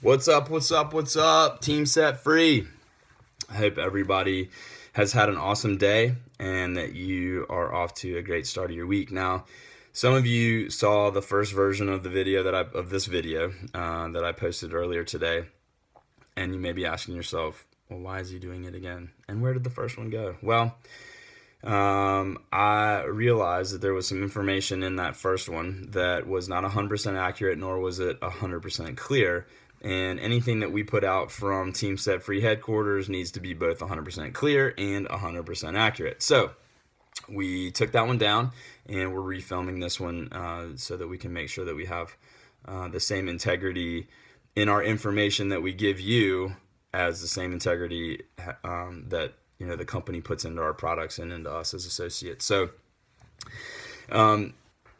What's up? What's up? What's up? Team Set Free. I hope everybody has had an awesome day and that you are off to a great start of your week. Now, some of you saw the first version of the video that I posted earlier today, and you may be asking yourself, well, why is he doing it again? And where did the first one go? Well, I realized that there was some information in that first one that was not 100% accurate, nor was it 100% clear. And anything that we put out from Team Set Free headquarters needs to be both 100% clear and 100% accurate. So we took that one down, and we're refilming this one so that we can make sure that we have the same integrity in our information that we give you as the same integrity that the company puts into our products and into us as associates. So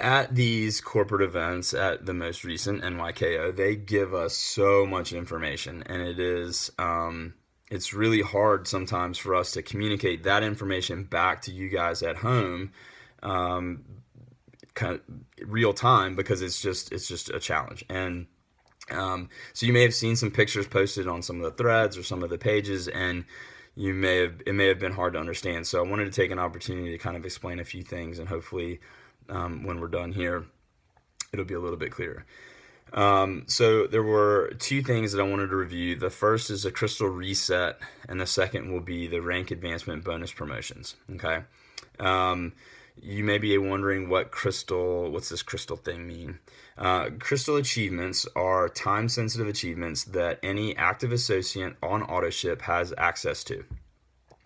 at these corporate events, at the most recent NYKO, they give us so much information, and it's really hard sometimes for us to communicate that information back to you guys at home, kind of real time, because it's just a challenge. And so you may have seen some pictures posted on some of the threads or some of the pages, and it may have been hard to understand. So I wanted to take an opportunity to kind of explain a few things, and hopefully when we're done here, it'll be a little bit clearer. So there were two things that I wanted to review. The first is a crystal reset, and the second will be the rank advancement bonus promotions. Okay. You may be wondering what's this crystal thing mean? Crystal achievements are time-sensitive achievements that any active associate on AutoShip has access to.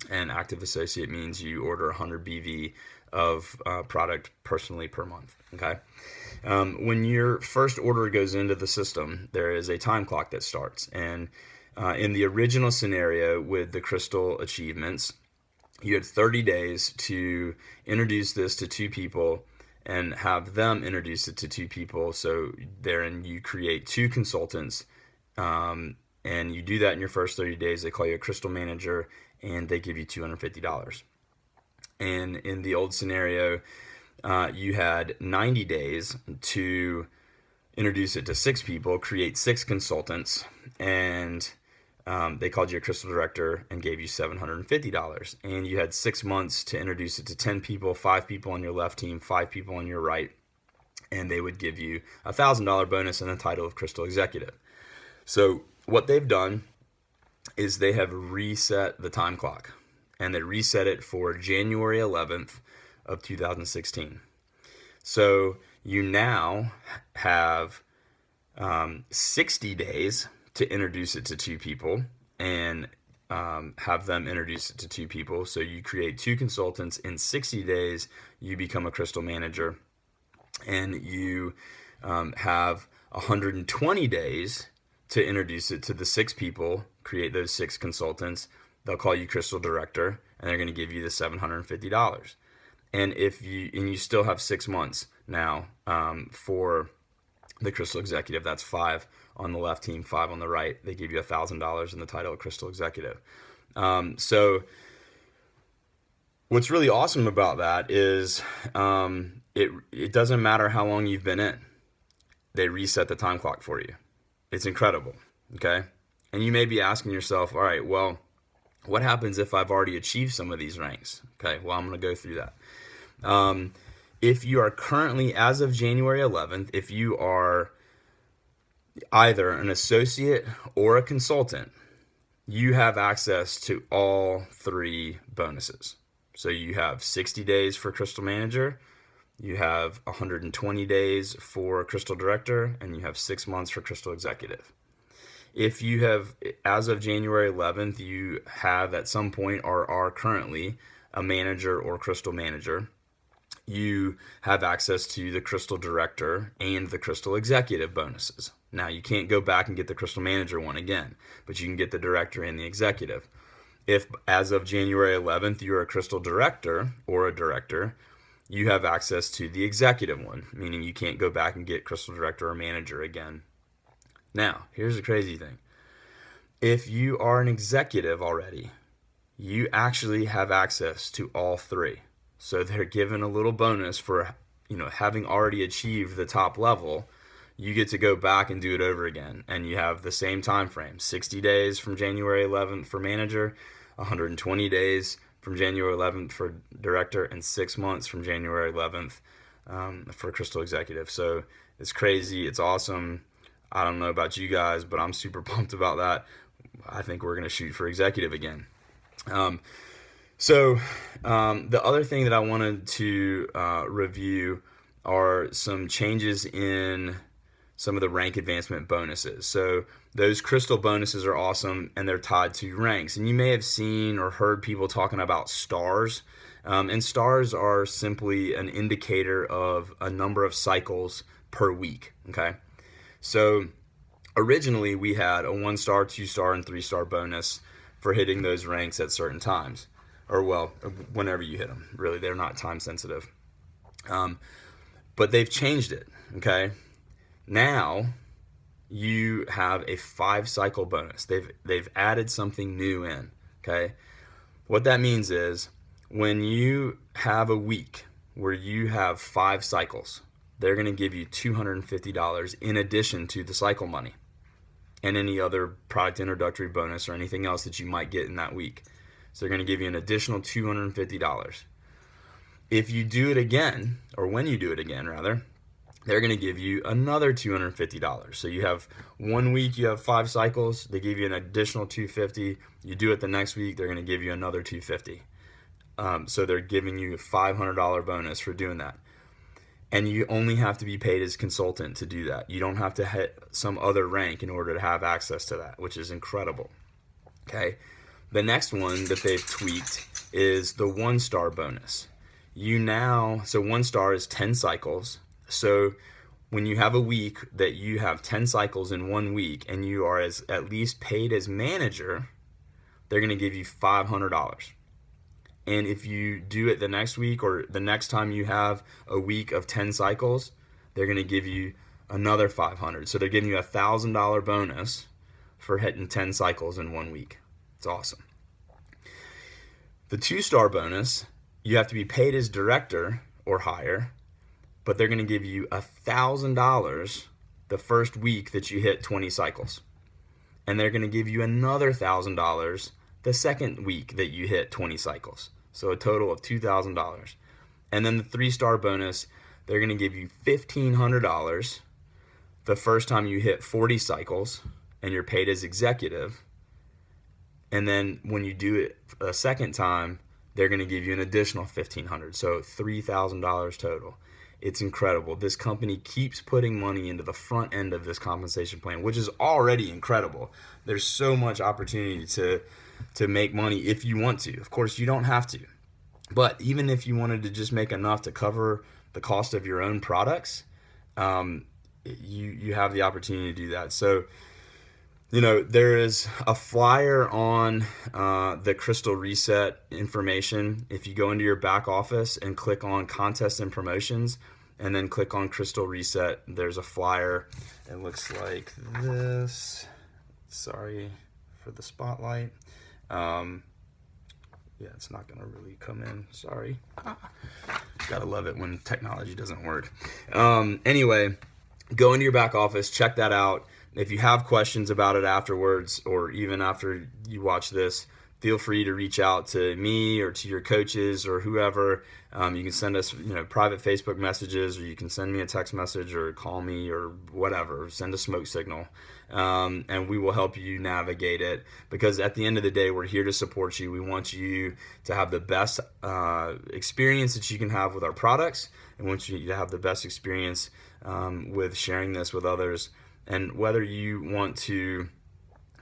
And active associate means you order 100 BV of product personally per month. Okay. When your first order goes into the system, there is a time clock that starts. And in the original scenario with the crystal achievements, you had 30 days to introduce this to two people and have them introduce it to two people. So therein you create two consultants, and you do that in your first 30 days. They call you a crystal manager, and they give you $250. And in the old scenario, you had 90 days to introduce it to six people, create six consultants, and they called you a crystal director and gave you $750. And you had 6 months to introduce it to 10 people, 5 people on your left team, 5 people on your right, and they would give you a $1,000 bonus and the title of crystal executive. So what they've done is they have reset the time clock, and they reset it for January 11th of 2016. So you now have 60 days to introduce it to two people and have them introduce it to two people. So you create two consultants. In 60 days, you become a crystal manager, and you have 120 days to introduce it to the six people, create those six consultants. They'll call you crystal director, and they're going to give you the $750. And you still have 6 months now for the crystal executive. That's 5 on the left team, 5 on the right. They give you $1,000 in the title of crystal executive. So what's really awesome about that is it doesn't matter how long you've been in. They reset the time clock for you. It's incredible. Okay. And you may be asking yourself, all right, well, what happens if I've already achieved some of these ranks? Okay, well, I'm going to go through that. If you are currently, as of January 11th, if you are either an associate or a consultant, you have access to all three bonuses. So you have 60 days for Crystal Manager, you have 120 days for Crystal Director, and you have 6 months for Crystal Executive. If you have, as of January 11th, you have at some point or are currently a manager or crystal manager, you have access to the crystal director and the crystal executive bonuses. Now, you can't go back and get the crystal manager one again, but you can get the director and the executive. If, as of January 11th, you're a crystal director or a director, you have access to the executive one, meaning you can't go back and get crystal director or manager again. Now, here's the crazy thing. If you are an executive already, you actually have access to all three. So they're given a little bonus for, having already achieved the top level. you get to go back and do it over again. And you have the same time frame, 60 days from January 11th for manager, 120 days from January 11th for director, and 6 months from January 11th for crystal executive. So it's crazy. It's awesome. I don't know about you guys, but I'm super pumped about that. I think we're going to shoot for executive again. So the other thing that I wanted to review are some changes in some of the rank advancement bonuses. So those crystal bonuses are awesome, and they're tied to ranks. And you may have seen or heard people talking about stars. And stars are simply an indicator of a number of cycles per week, okay? So originally we had a 1-star, 2-star, and 3-star bonus for hitting those ranks at certain times. Or, well, whenever you hit them. Really, they're not time sensitive. But they've changed it, okay? Now you have a 5-cycle bonus. They've added something new in, okay? What that means is when you have a week where you have 5 cycles, they're going to give you $250 in addition to the cycle money and any other product introductory bonus or anything else that you might get in that week. So they're going to give you an additional $250. If you do it again, or when you do it again, rather, they're going to give you another $250. So you have 1 week, you have 5 cycles, they give you an additional $250. You do it the next week, they're going to give you another $250. So they're giving you a $500 bonus for doing that. And you only have to be paid as consultant to do that. You don't have to hit some other rank in order to have access to that, which is incredible. Okay. The next one that they've tweaked is the 1-star bonus. So 1 star is 10 cycles. So when you have a week that you have 10 cycles in 1 week and you are at least paid as manager, they're going to give you $500. And if you do it the next week or the next time you have a week of 10 cycles, they're going to give you another $500. So they're giving you a $1,000 bonus for hitting 10 cycles in 1 week. It's awesome. The 2-star bonus, you have to be paid as director or higher, but they're going to give you $1,000 the first week that you hit 20 cycles. And they're going to give you another $1,000 the second week that you hit 20 cycles. So a total of $2,000. And then the 3-star bonus, they're going to give you $1,500 the first time you hit 40 cycles and you're paid as executive. And then when you do it a second time, they're going to give you an additional $1,500. So $3,000 total. It's incredible. This company keeps putting money into the front end of this compensation plan, which is already incredible. There's so much opportunity to make money if you want to. Of course, you don't have to. But even if you wanted to just make enough to cover the cost of your own products, you have the opportunity to do that. So, there is a flyer on the Crystal Reset information. If you go into your back office and click on Contests and Promotions, and then click on Crystal Reset, there's a flyer. It looks like this. Sorry for the spotlight. Yeah, it's not going to really come in. Sorry. Gotta love it when technology doesn't work. Anyway, go into your back office, check that out. If you have questions about it afterwards, or even after you watch this, feel free to reach out to me or to your coaches or whoever. You can send us, private Facebook messages, or you can send me a text message or call me or whatever. Send a smoke signal, and we will help you navigate it. Because at the end of the day, we're here to support you. We want you to have the best experience that you can have with our products, and want you to have the best experience with sharing this with others. And whether you want to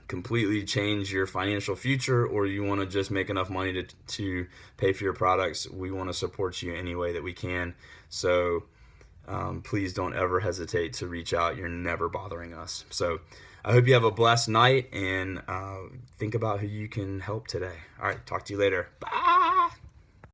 completely change your financial future or you want to just make enough money to pay for your products, we want to support you any way that we can. So please don't ever hesitate to reach out. You're never bothering us. So I hope you have a blessed night, and think about who you can help today. All right, talk to you later. Bye.